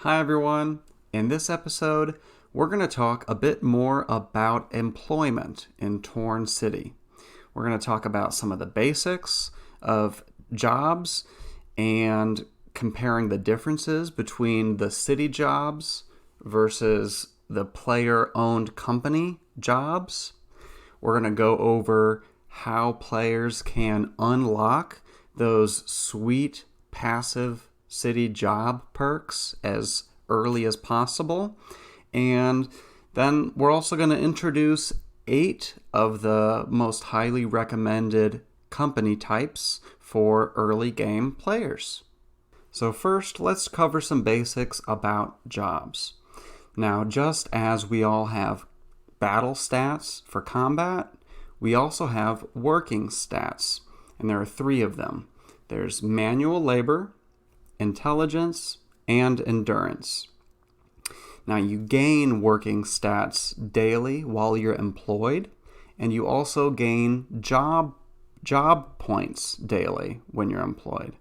Hi everyone. In this episode, we're going to talk a bit more about employment in Torn City. We're going to talk about some of the basics of jobs and comparing the differences between the city jobs versus the player-owned company jobs. We're going to go over how players can unlock those sweet passive city job perks as early as possible. And then we're also going to introduce 8 of the most highly recommended company types for early game players. So first, let's cover some basics about jobs. Now, just as we all have battle stats for combat, we also have working stats, and there are 3 of them. There's manual labor, intelligence, and endurance. Now, you gain working stats daily while you're employed, and you also gain job points daily when you're employed.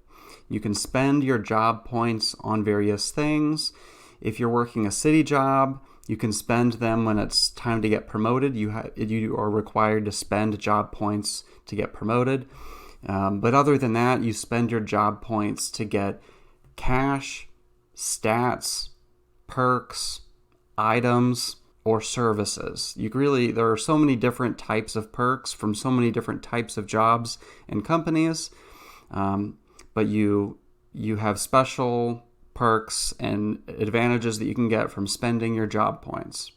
You can spend your job points on various things. If you're working a city job, you can spend them when it's time to get promoted. You are required to spend job points to get promoted. But other than that, you spend your job points to get cash, stats, perks, items, or services. There are so many different types of perks from so many different types of jobs and companies, but you have special perks and advantages that you can get from spending your job points.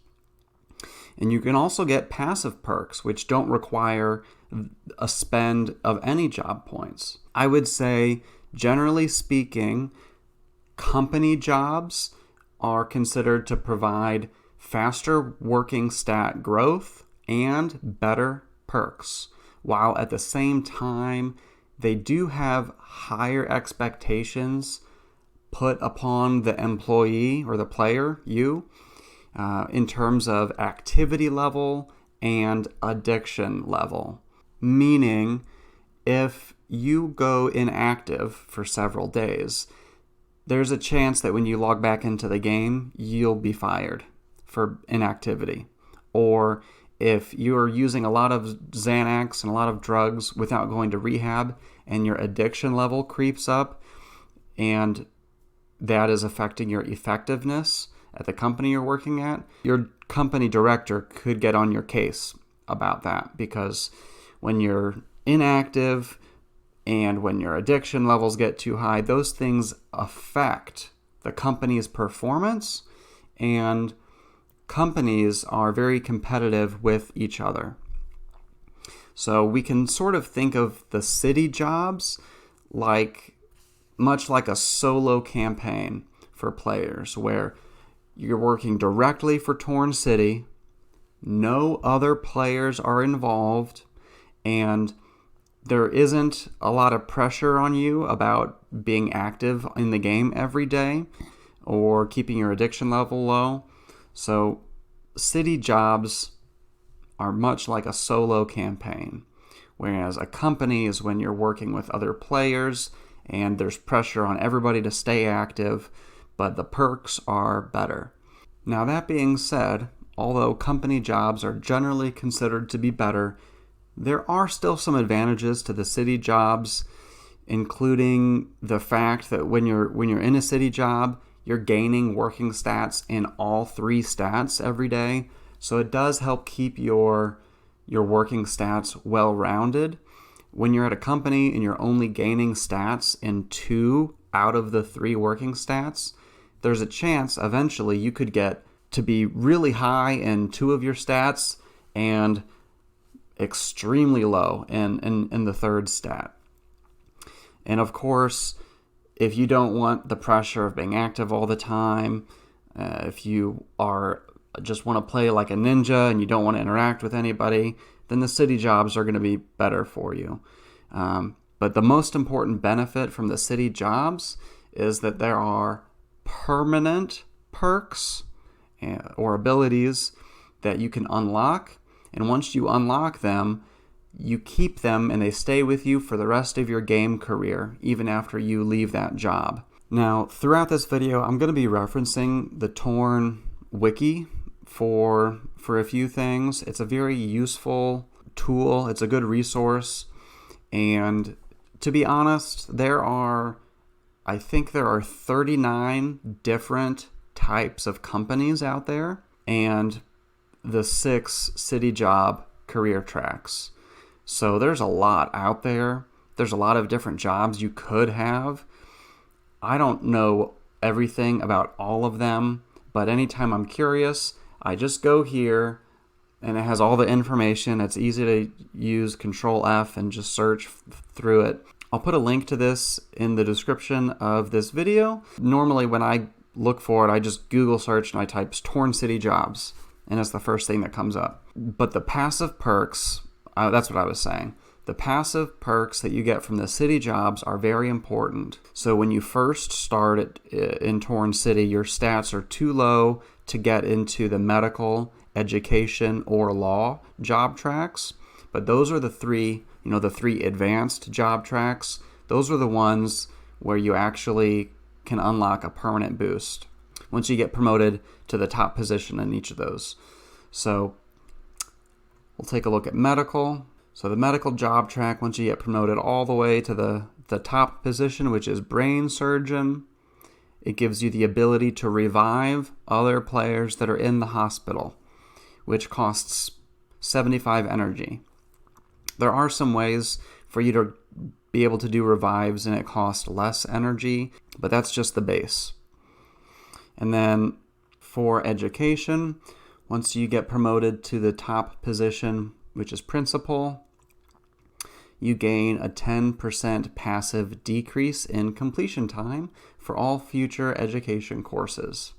And you can also get passive perks, which don't require a spend of any job points. I would say, generally speaking, company jobs are considered to provide faster working stat growth and better perks, while at the same time, they do have higher expectations put upon the employee or the player, you, in terms of activity level and addiction level. Meaning, if you go inactive for several days, there's a chance that when you log back into the game, you'll be fired for inactivity. Or if you're using a lot of Xanax and a lot of drugs without going to rehab and your addiction level creeps up and that is affecting your effectiveness at the company you're working at, your company director could get on your case about that, because when you're inactive and when your addiction levels get too high, those things affect the company's performance, and companies are very competitive with each other. So we can sort of think of the city jobs much like a solo campaign for players, where you're working directly for Torn City, no other players are involved, and there isn't a lot of pressure on you about being active in the game every day or keeping your addiction level low. So city jobs are much like a solo campaign, whereas a company is when you're working with other players and there's pressure on everybody to stay active, but the perks are better. Now, that being said, although company jobs are generally considered to be better, there are still some advantages to the city jobs, including the fact that when you're in a city job, you're gaining working stats in all 3 stats every day. So it does help keep your working stats well-rounded. When you're at a company and you're only gaining stats in 2 out of the 3 working stats, there's a chance eventually you could get to be really high in 2 of your stats and extremely low in the 3rd stat. And of course, if you don't want the pressure of being active all the time, if you just want to play like a ninja and you don't want to interact with anybody, then the city jobs are going to be better for you. But the most important benefit from the city jobs is that there are permanent perks or abilities that you can unlock. And once you unlock them, you keep them and they stay with you for the rest of your game career, even after you leave that job. Now, throughout this video, I'm going to be referencing the Torn Wiki for a few things. It's a very useful tool. It's a good resource. And to be honest, I think there are 39 different types of companies out there and the 6 city job career tracks. So there's a lot out there. There's a lot of different jobs you could have. I don't know everything about all of them, but anytime I'm curious, I just go here and it has all the information. It's easy to use Control F and just search through it. I'll put a link to this in the description of this video. Normally when I look for it, I just Google search and I type Torn City jobs, and it's the first thing that comes up. But the passive perks, that's what I was saying. The passive perks that you get from the city jobs are very important. So when you first start in Torn City, your stats are too low to get into the medical, education, or law job tracks. But those are the three advanced job tracks. Those are the ones where you actually can unlock a permanent boost once you get promoted to the top position in each of those. So we'll take a look at medical. So the medical job track, once you get promoted all the way to the top position, which is brain surgeon, it gives you the ability to revive other players that are in the hospital, which costs 75 energy. There are some ways for you to be able to do revives and it costs less energy, but that's just the base. And then for education, once you get promoted to the top position, which is principal, you gain a 10% passive decrease in completion time for all future education courses.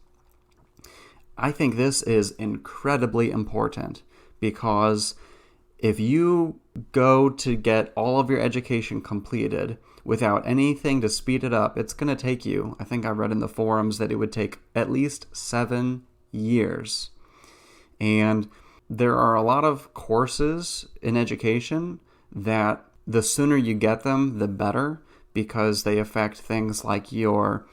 I think this is incredibly important because if you go to get all of your education completed without anything to speed it up, it's going to take you, I think I read in the forums that it would take at least 7 years. And there are a lot of courses in education that the sooner you get them, the better, because they affect things like your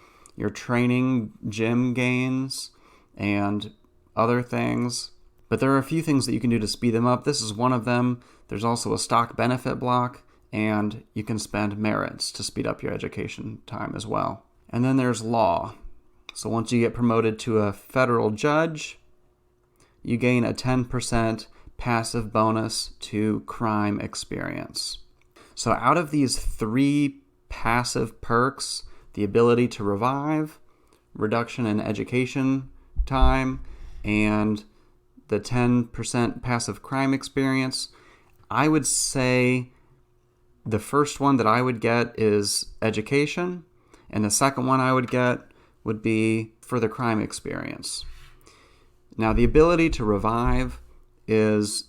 training gym gains and other things. But there are a few things that you can do to speed them up. This is one of them. There's also a stock benefit block, and you can spend merits to speed up your education time as well. And then there's law. So once you get promoted to a federal judge, you gain a 10% passive bonus to crime experience. So out of these 3 passive perks, the ability to revive, reduction in education time, and the 10% passive crime experience, I would say the first one that I would get is education, and the second one I would get would be for the crime experience. Now, the ability to revive is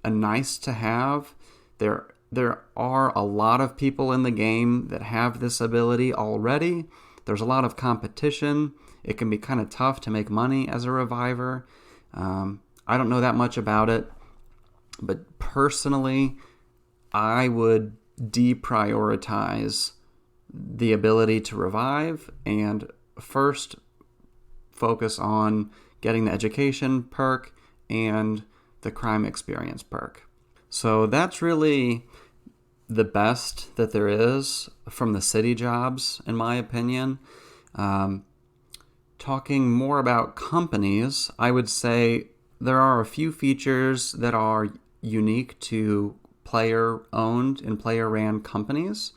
a nice to have. There are a lot of people in the game that have this ability already. There's a lot of competition. It can be kind of tough to make money as a reviver. I don't know that much about it, but personally, I would deprioritize the ability to revive and first focus on getting the education perk and the crime experience perk. So that's really the best that there is from the city jobs, in my opinion. Talking more about companies, I would say there are a few features that are unique to player-owned and player-ran companies.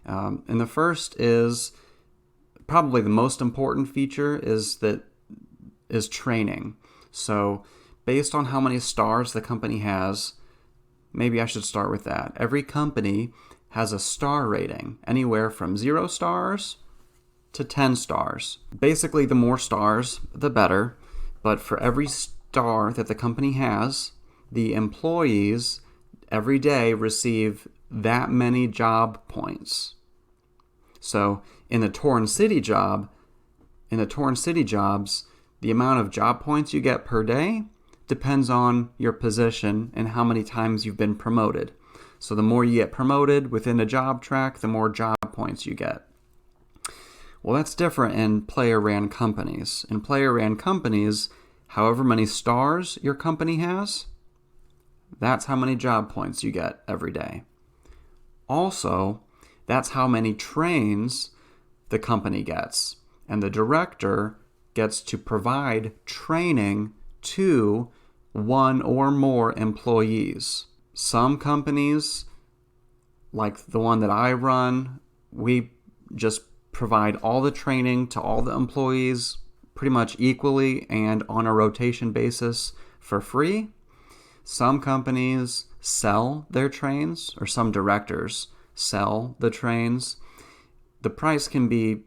And the first is probably the most important feature is training. So based on how many stars the company has, maybe I should start with that. Every company has a star rating, anywhere from 0 stars to 10 stars. Basically, the more stars, the better. But for every star that the company has, the employees every day receive that many job points. So in the Torn City jobs, the amount of job points you get per day depends on your position and how many times you've been promoted. So the more you get promoted within a job track, the more job points you get. Well, that's different in player-ran companies. In player-ran companies, however many stars your company has, that's how many job points you get every day. Also, that's how many trains the company gets. And the director gets to provide training to one or more employees. Some companies, like the one that I run, we just provide all the training to all the employees pretty much equally and on a rotation basis for free. Some companies sell their trains, or some directors sell the trains. The price can be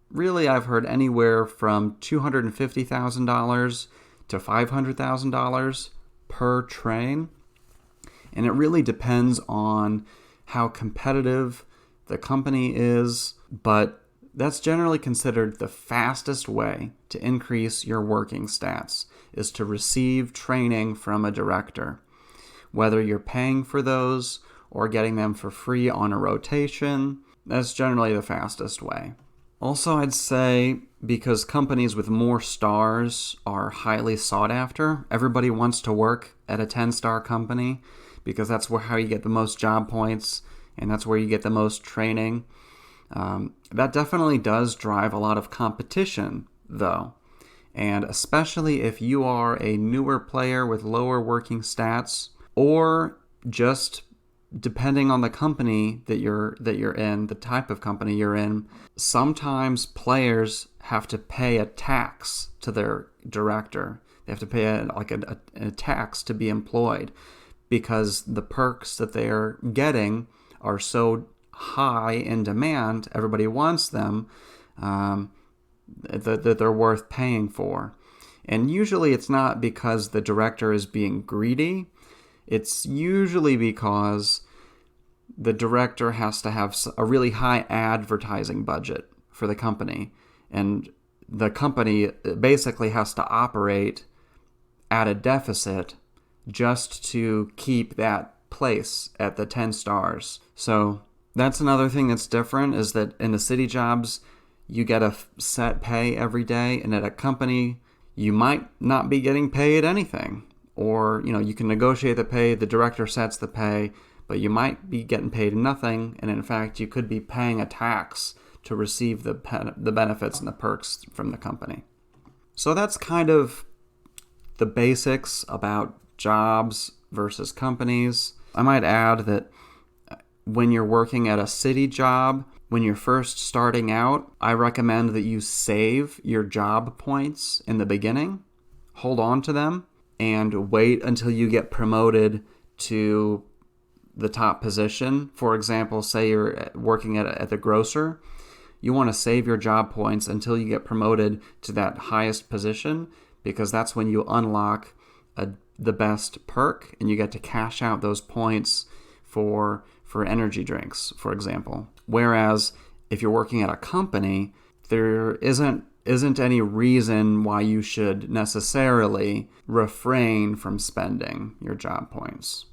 really, I've heard, anywhere from $250,000 to $500,000 per train. And it really depends on how competitive the company is, but that's generally considered the fastest way to increase your working stats, is to receive training from a director. Whether you're paying for those or getting them for free on a rotation, that's generally the fastest way. Also, I'd say because companies with more stars are highly sought after, everybody wants to work at a 10-star company because that's how you get the most job points and that's where you get the most training. That definitely does drive a lot of competition, though. And especially if you are a newer player with lower working stats, or just depending on the company that you're in, the type of company you're in, sometimes players have to pay a tax to their director. They have to pay a tax to be employed because the perks that they're getting are so high in demand, everybody wants them, that they're worth paying for. And usually it's not because the director is being greedy. It's usually because the director has to have a really high advertising budget for the company. And the company basically has to operate at a deficit just to keep that place at the 10 stars. So that's another thing that's different, is that in the city jobs, you get a set pay every day, and at a company, you might not be getting paid anything. Or, you can negotiate the pay, the director sets the pay, but you might be getting paid nothing, and in fact, you could be paying a tax to receive the benefits and the perks from the company. So that's kind of the basics about jobs versus companies. I might add that when you're working at a city job, when you're first starting out, I recommend that you save your job points in the beginning, hold on to them, and wait until you get promoted to the top position. For example, say you're working at the grocer, you want to save your job points until you get promoted to that highest position, because that's when you unlock the best perk and you get to cash out those points for energy drinks, for example. Whereas if you're working at a company, there isn't any reason why you should necessarily refrain from spending your job points.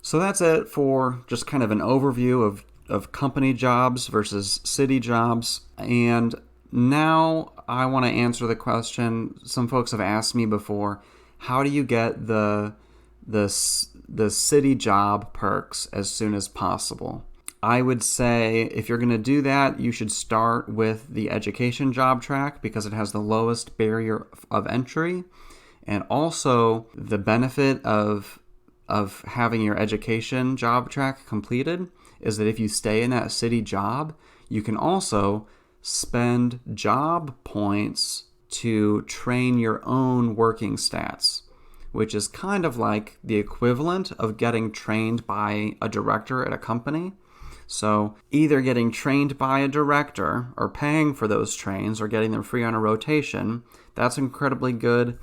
So that's it for just kind of an overview of company jobs versus city jobs. And now I want to answer the question some folks have asked me before: how do you get the city job perks as soon as possible? I would say if you're going to do that, you should start with the education job track because it has the lowest barrier of entry. And also the benefit of having your education job track completed is that if you stay in that city job, you can also spend job points to train your own working stats, which is kind of like the equivalent of getting trained by a director at a company. So either getting trained by a director or paying for those trains or getting them free on a rotation, that's incredibly good.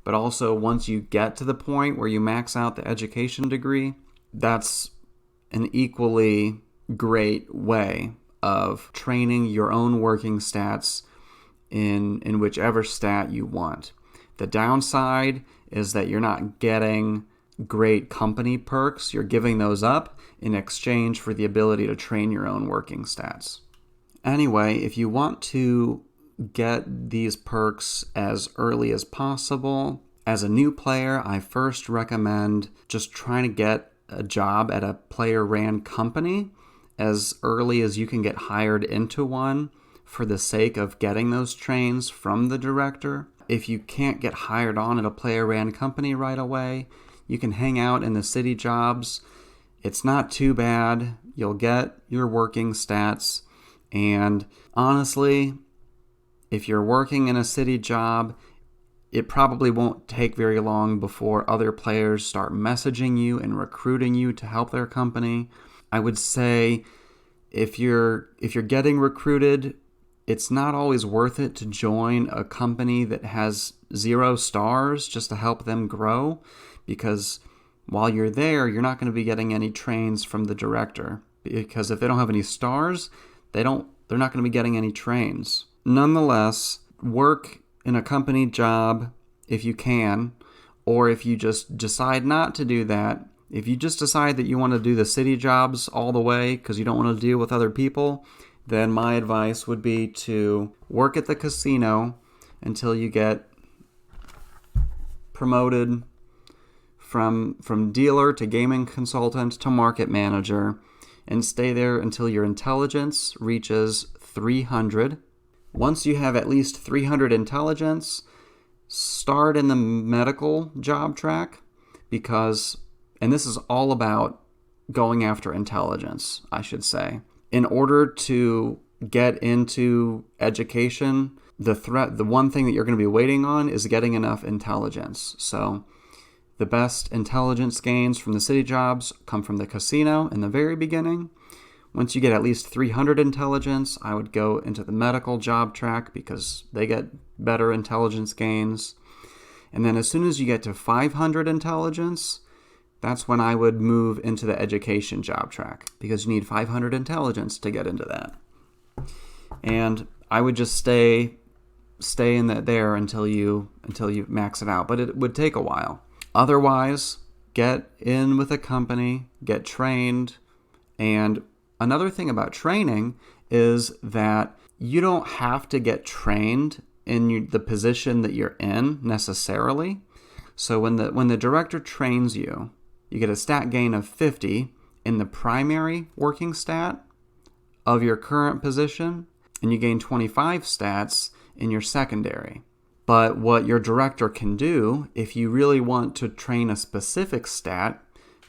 But also once you get to the point where you max out the education degree, that's an equally great way of training your own working stats in whichever stat you want. The downside is that you're not getting great company perks. You're giving those up in exchange for the ability to train your own working stats. Anyway, if you want to get these perks as early as possible, as a new player, I first recommend just trying to get a job at a player-ran company as early as you can get hired into one for the sake of getting those trains from the director. If you can't get hired on at a player-ran company right away, you can hang out in the city jobs. It's not too bad. You'll get your working stats. And honestly, if you're working in a city job, it probably won't take very long before other players start messaging you and recruiting you to help their company. I would say if you're getting recruited, it's not always worth it to join a company that has 0 stars just to help them grow, because while you're there, you're not going to be getting any trains from the director, because if they don't have any stars, they're not going to be getting any trains. Nonetheless, work in a company job if you can, or if you just decide not to do that, if you just decide that you want to do the city jobs all the way because you don't want to deal with other people, then my advice would be to work at the casino until you get promoted from dealer to gaming consultant to market manager, and stay there until your intelligence reaches 300. Once you have at least 300 intelligence, start in the medical job track, and this is all about going after intelligence, I should say. In order to get into education, the one thing that you're going to be waiting on is getting enough intelligence. So the best intelligence gains from the city jobs come from the casino in the very beginning. Once you get at least 300 intelligence, I would go into the medical job track because they get better intelligence gains. And then as soon as you get to 500 intelligence, that's when I would move into the education job track, because you need 500 intelligence to get into that. And I would just stay in there until you max it out, but it would take a while. Otherwise, get in with a company, get trained. And another thing about training is that you don't have to get trained in the position that you're in necessarily. So when the director trains you, you get a stat gain of 50 in the primary working stat of your current position, and you gain 25 stats in your secondary. But what your director can do, if you really want to train a specific stat,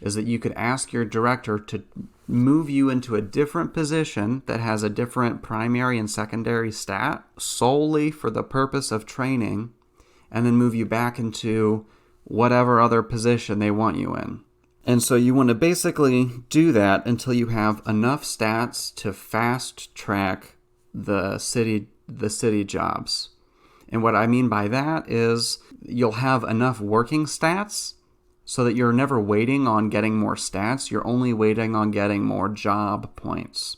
is that you could ask your director to move you into a different position that has a different primary and secondary stat solely for the purpose of training, and then move you back into whatever other position they want you in. And so you want to basically do that until you have enough stats to fast track the city jobs. And what I mean by that is you'll have enough working stats so that you're never waiting on getting more stats. You're only waiting on getting more job points.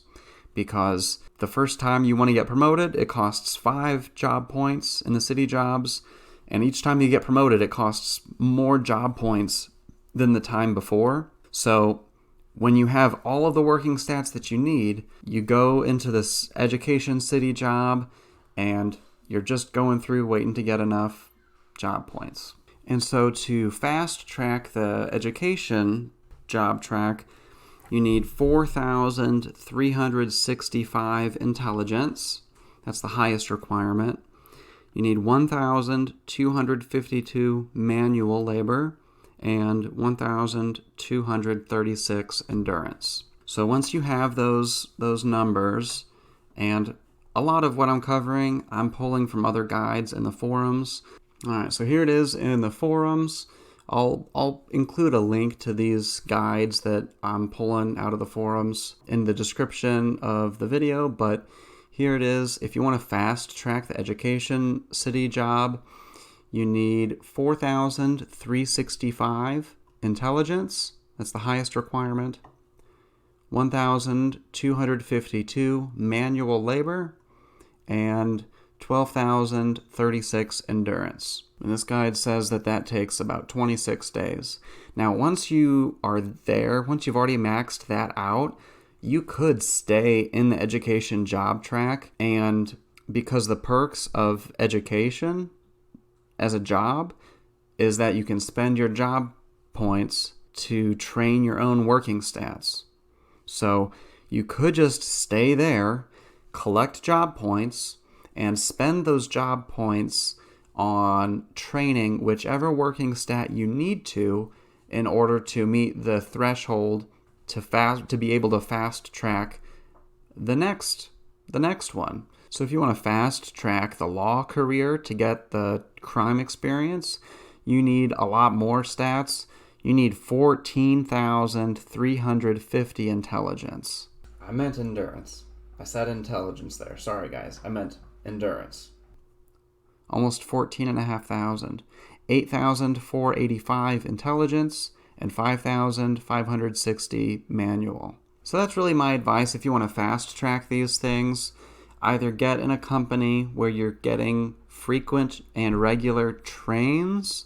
Because the first time you want to get promoted, it costs 5 job points in the city jobs. And each time you get promoted, it costs more job points than the time before. So when you have all of the working stats that you need, you go into this education city job and you're just going through waiting to get enough job points. And so to fast track the education job track, you need 4,365 intelligence. That's the highest requirement. You need 1,252 manual labor and 1,236 endurance. So once you have those numbers, and a lot of what I'm covering, I'm pulling from other guides in the forums. All right, so here it is in the forums. I'll include a link to these guides that I'm pulling out of the forums in the description of the video, but here it is. If you want to fast track the education city job, you need 4,365 intelligence. That's the highest requirement. 1,252 manual labor and 12,036 endurance. And this guide says that takes about 26 days. Now, once you are there, once you've already maxed that out, you could stay in the education job track, and because the perks of education as a job is that you can spend your job points to train your own working stats. So you could just stay there, collect job points, and spend those job points on training whichever working stat you need to in order to meet the threshold to be able to fast track the next one. So if you want to fast track the law career to get the crime experience, you need a lot more stats. You need 14,350 intelligence. I meant endurance. I said intelligence there. Sorry, guys. I meant endurance. Almost 14,500. 8,485 intelligence and 5,560 manual. So that's really my advice if you want to fast track these things. Either get in a company where you're getting frequent and regular trains,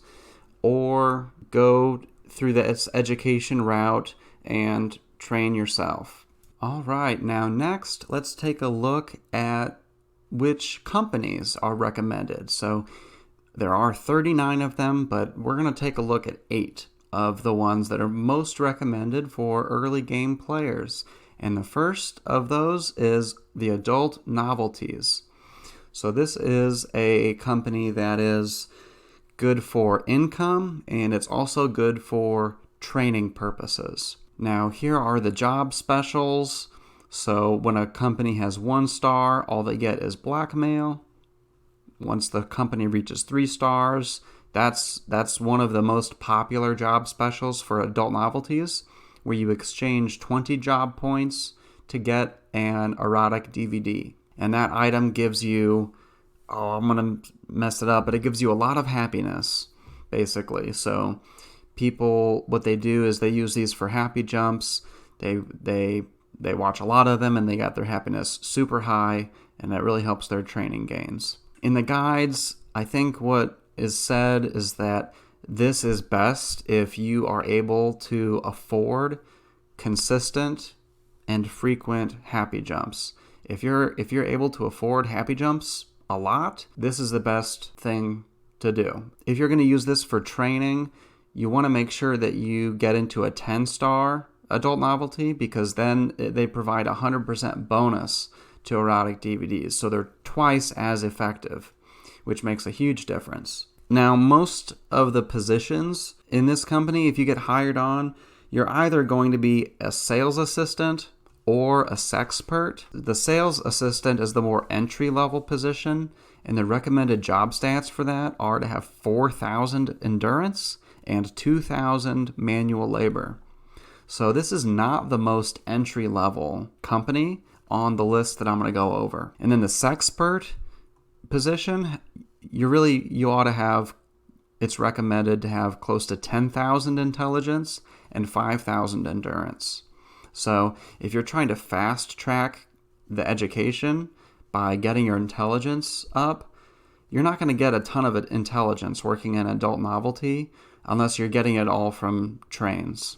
or go through the education route and train yourself. All right, now next, let's take a look at which companies are recommended. So there are 39 of them, but we're going to take a look at 8 of the ones that are most recommended for early game players. And the first of those is the Adult Novelties. So this is a company that is good for income, and it's also good for training purposes. Now, here are the job specials. So when a company has 1 star, all they get is blackmail. Once the company reaches 3 stars, that's one of the most popular job specials for Adult Novelties, where you exchange 20 job points to get an erotic DVD. And that item gives you, I'm going to mess it up, but it gives you a lot of happiness, basically. So people, what they do is they use these for happy jumps. They watch a lot of them, and they got their happiness super high, and that really helps their training gains. In the guides, I think what is said is that this is best if you are able to afford consistent and frequent happy jumps. If you're able to afford happy jumps a lot, this is the best thing to do. If you're going to use this for training, you want to make sure that you get into a 10-star adult novelty, because then they provide 100% bonus to erotic DVDs. So they're twice as effective, which makes a huge difference. Now, most of the positions in this company, if you get hired on, you're either going to be a sales assistant or a sexpert. The sales assistant is the more entry-level position, and the recommended job stats for that are to have 4,000 endurance and 2,000 manual labor. So this is not the most entry-level company on the list that I'm going to go over. And then the sexpert position, you ought to have, it's recommended to have close to 10,000 intelligence and 5,000 endurance. So if you're trying to fast track the education by getting your intelligence up, you're not going to get a ton of intelligence working in adult novelty unless you're getting it all from trains,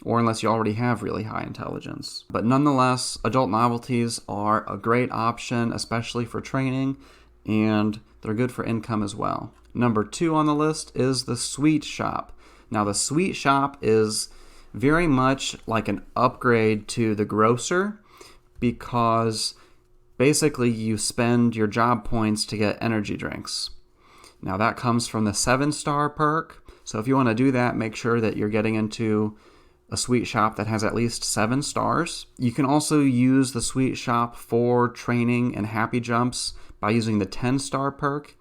or unless you already have really high intelligence. But nonetheless, adult novelties are a great option, especially for training, and they're good for income as well. Number 2 on the list is the Sweet Shop. Now, the Sweet Shop is very much like an upgrade to the Grocer, because basically you spend your job points to get energy drinks. Now, that comes from the 7-star perk. So if you want to do that, make sure that you're getting into a Sweet Shop that has at least 7 stars. You can also use the Sweet Shop for training and happy jumps by using the 10-star perk.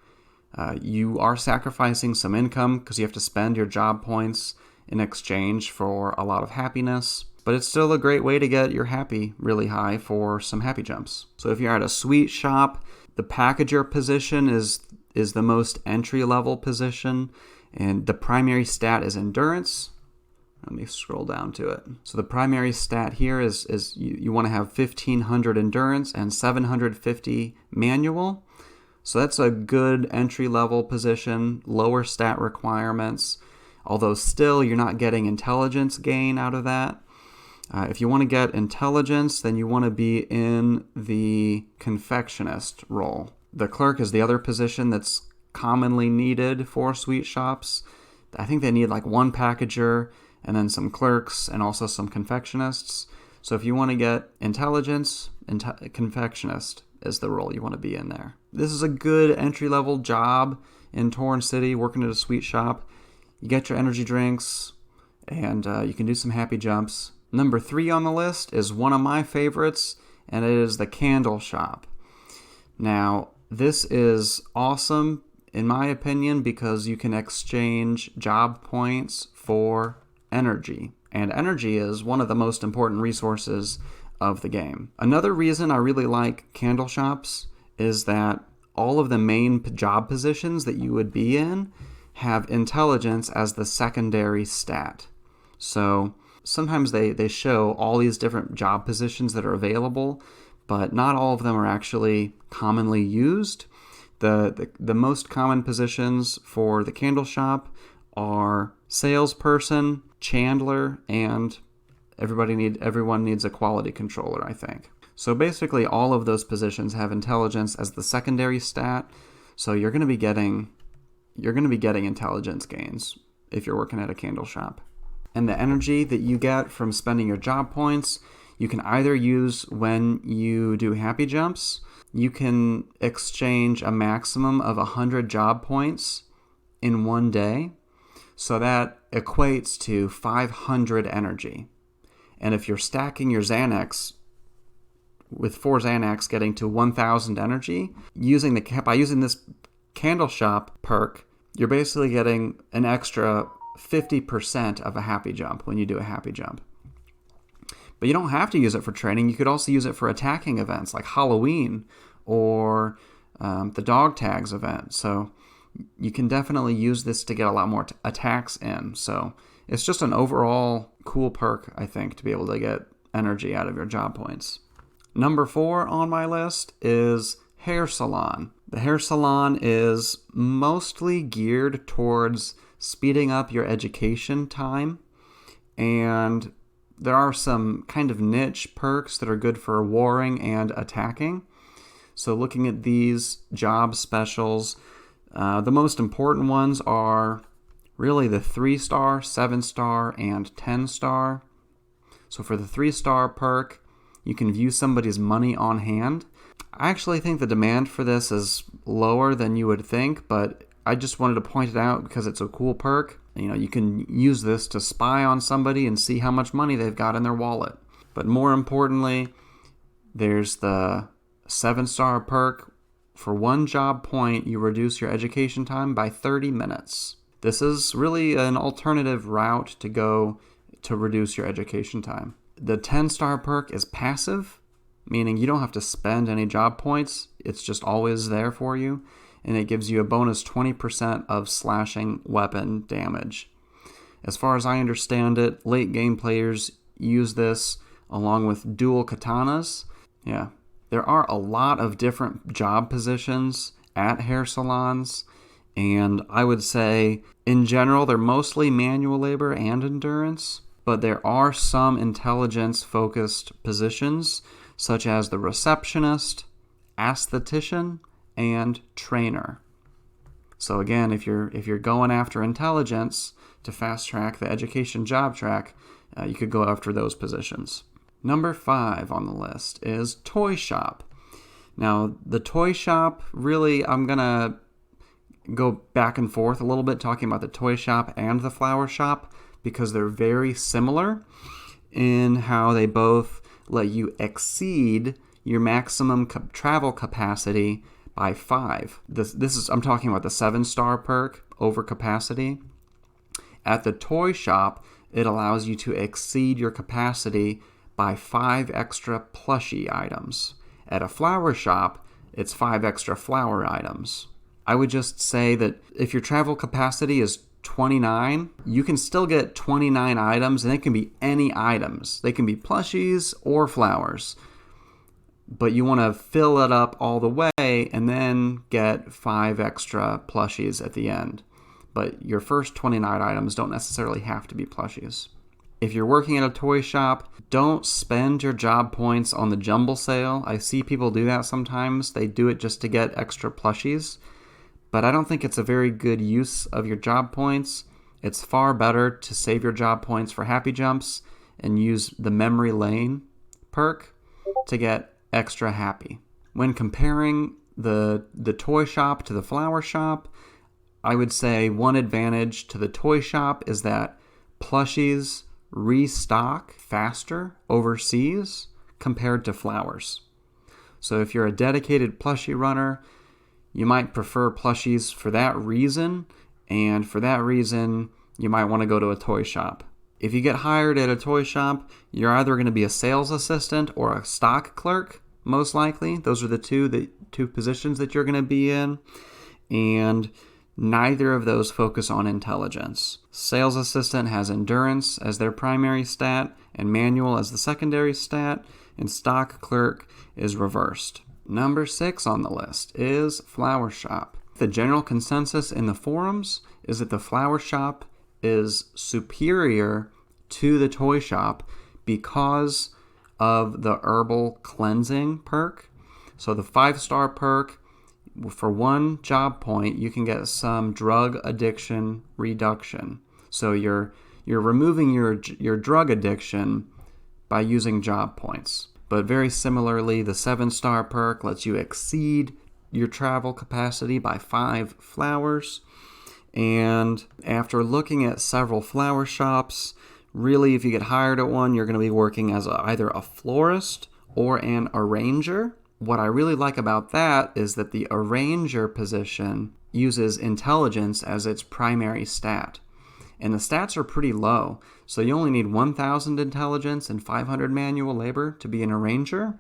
You are sacrificing some income because you have to spend your job points in exchange for a lot of happiness, but it's still a great way to get your happy really high for some happy jumps. So if you're at a Sweet Shop, the packager position is the most entry-level position, and the primary stat is endurance. Let me scroll down to it. So the primary stat here is you want to have 1,500 endurance and 750 manual. So that's a good entry-level position, lower stat requirements, although still you're not getting intelligence gain out of that. If you want to get intelligence, then you want to be in the confectionist role. The clerk is the other position that's commonly needed for sweet shops. I think they need like one packager and then some clerks and also some confectionists. So if you want to get intelligence, confectionist is the role you want to be in there. This is a good entry-level job in Torrance City, working at a sweet shop. You get your energy drinks, and you can do some happy jumps. Number 3 on the list is one of my favorites, and it is the candle shop. Now, this is awesome, in my opinion, because you can exchange job points for energy. And energy is one of the most important resources of the game. Another reason I really like candle shops is that all of the main job positions that you would be in have intelligence as the secondary stat. So sometimes they show all these different job positions that are available, but not all of them are actually commonly used. The most common positions for the candle shop are salesperson, chandler, and everyone needs a quality controller, I think. So basically all of those positions have intelligence as the secondary stat, so you're going to be getting intelligence gains if you're working at a candle shop. And the energy that you get from spending your job points, you can either use when you do happy jumps. You can exchange a maximum of 100 job points in one day. So that equates to 500 energy. And if you're stacking your Xanax, with 4 Xanax getting to 1,000 energy, by using this candle shop perk, you're basically getting an extra 50% of a happy jump when you do a happy jump. But you don't have to use it for training. You could also use it for attacking events like Halloween or the dog tags event. So you can definitely use this to get a lot more attacks in. So it's just an overall cool perk, I think, to be able to get energy out of your job points. Number 4 on my list is hair salon. The hair salon is mostly geared towards speeding up your education time, and there are some kind of niche perks that are good for warring and attacking. So looking at these job specials, the most important ones are really the 3-star, 7-star, and 10-star. So for the 3-star perk, you can view somebody's money on hand. I actually think the demand for this is lower than you would think, but I just wanted to point it out because it's a cool perk. You can use this to spy on somebody and see how much money they've got in their wallet. But more importantly, there's the 7-star perk. For 1 job point, you reduce your education time by 30 minutes. This is really an alternative route to go to reduce your education time. The 10-star perk is passive, meaning you don't have to spend any job points. It's just always there for you, and it gives you a bonus 20% of slashing weapon damage. As far as I understand it, late game players use this along with dual katanas. Yeah, there are a lot of different job positions at hair salons, and I would say in general they're mostly manual labor and endurance, but there are some intelligence-focused positions such as the receptionist, aesthetician, and trainer. So again, if you're going after intelligence to fast track the education job track, you could go after those positions. Number 5 on the list is toy shop. Now, the toy shop, really, I'm going to go back and forth a little bit talking about the toy shop and the flower shop because they're very similar in how they both let you exceed your maximum travel capacity by 5. I'm talking about the 7-star perk over capacity. At the toy shop, it allows you to exceed your capacity by 5 extra plushie items. At a flower shop, it's 5 extra flower items. I would just say that if your travel capacity is 29, you can still get 29 items, and it can be any items. They can be plushies or flowers. But you want to fill it up all the way and then get 5 extra plushies at the end. But your first 29 items don't necessarily have to be plushies. If you're working at a toy shop, don't spend your job points on the jumble sale. I see people do that sometimes. They do it just to get extra plushies. But I don't think it's a very good use of your job points. It's far better to save your job points for happy jumps and use the memory lane perk to get extra happy. When comparing the toy shop to the flower shop, I would say one advantage to the toy shop is that plushies restock faster overseas compared to flowers. So if you're a dedicated plushie runner, you might prefer plushies for that reason, and for that reason, you might want to go to a toy shop. If you get hired at a toy shop, you're either going to be a sales assistant or a stock clerk, most likely. Those are the two positions that you're going to be in, and neither of those focus on intelligence. Sales assistant has endurance as their primary stat and manual as the secondary stat, and stock clerk is reversed. Number 6 on the list is flower shop. The general consensus in the forums is that the flower shop is superior to the toy shop because of the herbal cleansing perk. So the 5-star perk, for 1 job point, you can get some drug addiction reduction. So you're removing your drug addiction by using job points. But very similarly, the 7-star perk lets you exceed your travel capacity by 5 flowers. And after looking at several flower shops, really, if you get hired at one, you're going to be working as either a florist or an arranger. What I really like about that is that the arranger position uses intelligence as its primary stat. And the stats are pretty low. So you only need 1,000 intelligence and 500 manual labor to be an arranger.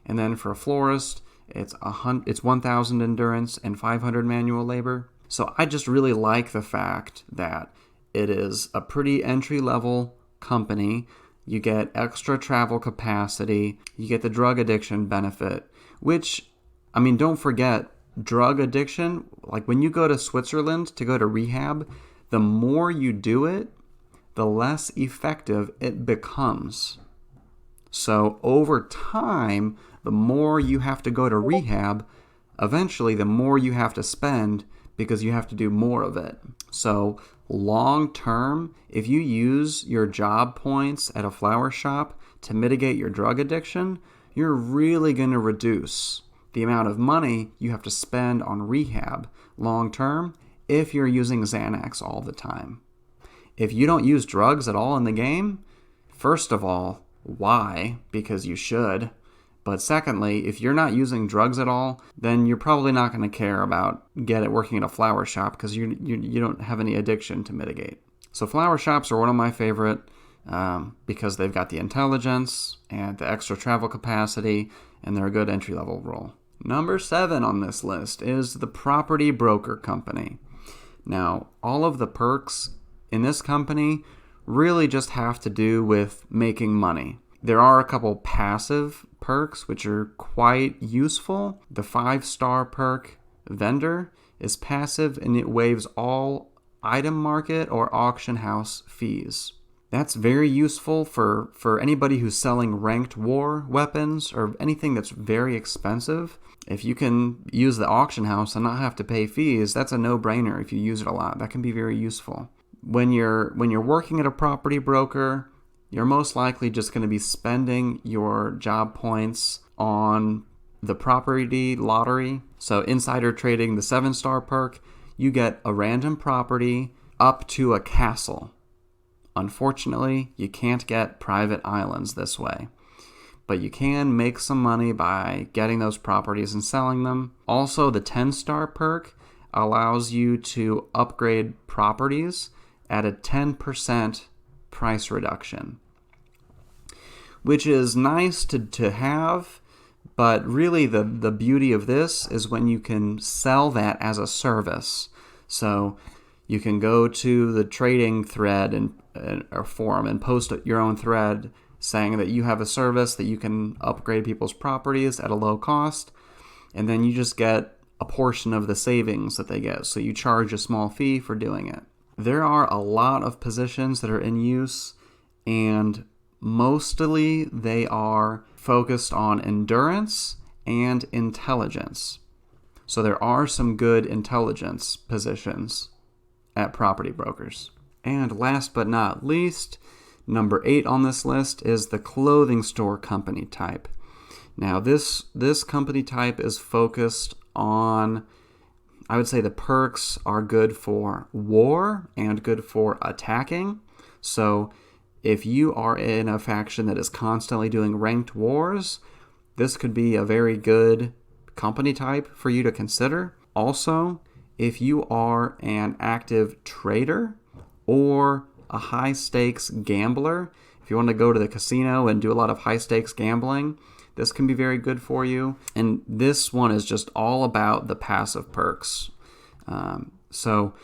And then for a florist, it's 1,000 endurance and 500 manual labor. So I just really like the fact that it is a pretty entry-level company. You get extra travel capacity. You get the drug addiction benefit, which, I mean, don't forget, drug addiction, like when you go to Switzerland to go to rehab, the more you do it, the less effective it becomes. So over time, the more you have to go to rehab, eventually the more you have to spend because you have to do more of it. So long term, if you use your job points at a flower shop to mitigate your drug addiction, you're really going to reduce the amount of money you have to spend on rehab long term if you're using Xanax all the time. If you don't use drugs at all in the game, first of all, why? Because you should. But secondly, if you're not using drugs at all, then you're probably not going to care about working at a flower shop because you don't have any addiction to mitigate. So flower shops are one of my favorite because they've got the intelligence and the extra travel capacity, and they're a good entry-level role. Number 7 on this list is the property broker company. Now, all of the perks in this company really just have to do with making money. There are a couple passive perks which are quite useful. The 5-star perk vendor is passive and it waives all item market or auction house fees. That's very useful for anybody who's selling ranked war weapons or anything that's very expensive. If you can use the auction house and not have to pay fees, that's a no-brainer if you use it a lot. That can be very useful. When you're working at a property broker, you're most likely just going to be spending your job points on the property lottery. So insider trading, the 7-star perk, you get a random property up to a castle. Unfortunately, you can't get private islands this way. But you can make some money by getting those properties and selling them. Also, the 10-star perk allows you to upgrade properties at a 10% price reduction, which is nice to have, but really the beauty of this is when you can sell that as a service. So you can go to the trading thread or forum and post your own thread saying that you have a service that you can upgrade people's properties at a low cost, and then you just get a portion of the savings that they get. So you charge a small fee for doing it. There are a lot of positions that are in use and mostly they are focused on endurance and intelligence. So there are some good intelligence positions at property brokers. And last but not least, number 8 on this list is the clothing store company type. Now this company type is focused on, I would say the perks are good for war and good for attacking. So if you are in a faction that is constantly doing ranked wars, this could be a very good company type for you to consider. Also, if you are an active trader or a high stakes gambler, if you want to go to the casino and do a lot of high stakes gambling, this can be very good for you. And this one is just all about the passive perks. So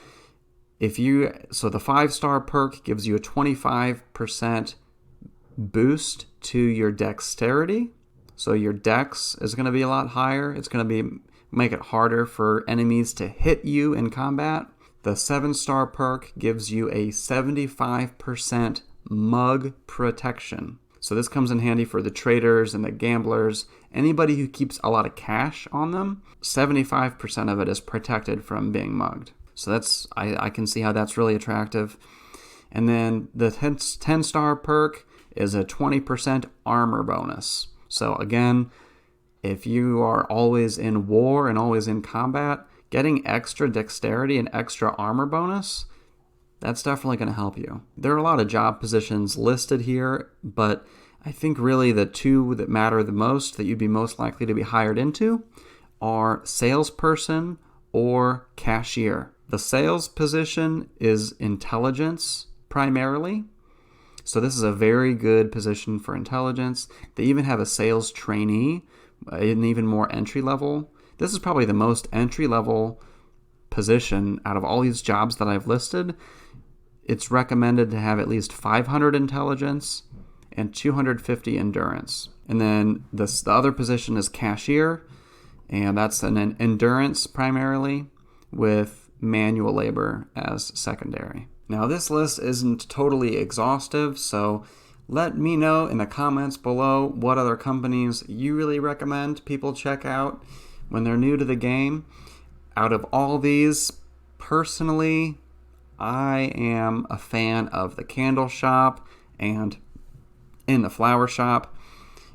the 5-star perk gives you a 25% boost to your dexterity. So your dex is going to be a lot higher. It's going to make it harder for enemies to hit you in combat. The 7-star perk gives you a 75% mug protection. So this comes in handy for the traders and the gamblers. Anybody who keeps a lot of cash on them, 75% of it is protected from being mugged. So I can see how that's really attractive. And then the 10-star perk is a 20% armor bonus. So again, if you are always in war and always in combat, getting extra dexterity and extra armor bonus, that's definitely going to help you. There are a lot of job positions listed here, but I think really the two that matter the most, that you'd be most likely to be hired into, are salesperson or cashier. The sales position is intelligence primarily. So this is a very good position for intelligence. They even have a sales trainee, an even more entry level. This is probably the most entry level position out of all these jobs that I've listed. It's recommended to have at least 500 intelligence and 250 endurance. And then the other position is cashier, and that's an endurance primarily with manual labor as secondary. Now this list isn't totally exhaustive, so let me know in the comments below what other companies you really recommend people check out when they're new to the game. Out of all these, personally, I am a fan of the candle shop and in the flower shop.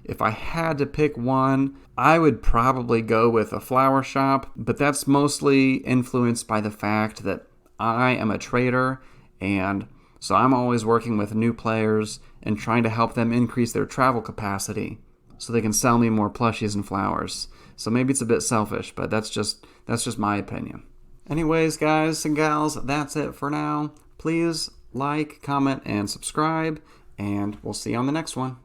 If I had to pick one, I would probably go with a flower shop, but that's mostly influenced by the fact that I am a trader, and so I'm always working with new players and trying to help them increase their travel capacity so they can sell me more plushies and flowers. So maybe it's a bit selfish, but that's just my opinion. Anyways, guys and gals, that's it for now. Please like, comment, and subscribe, and we'll see you on the next one.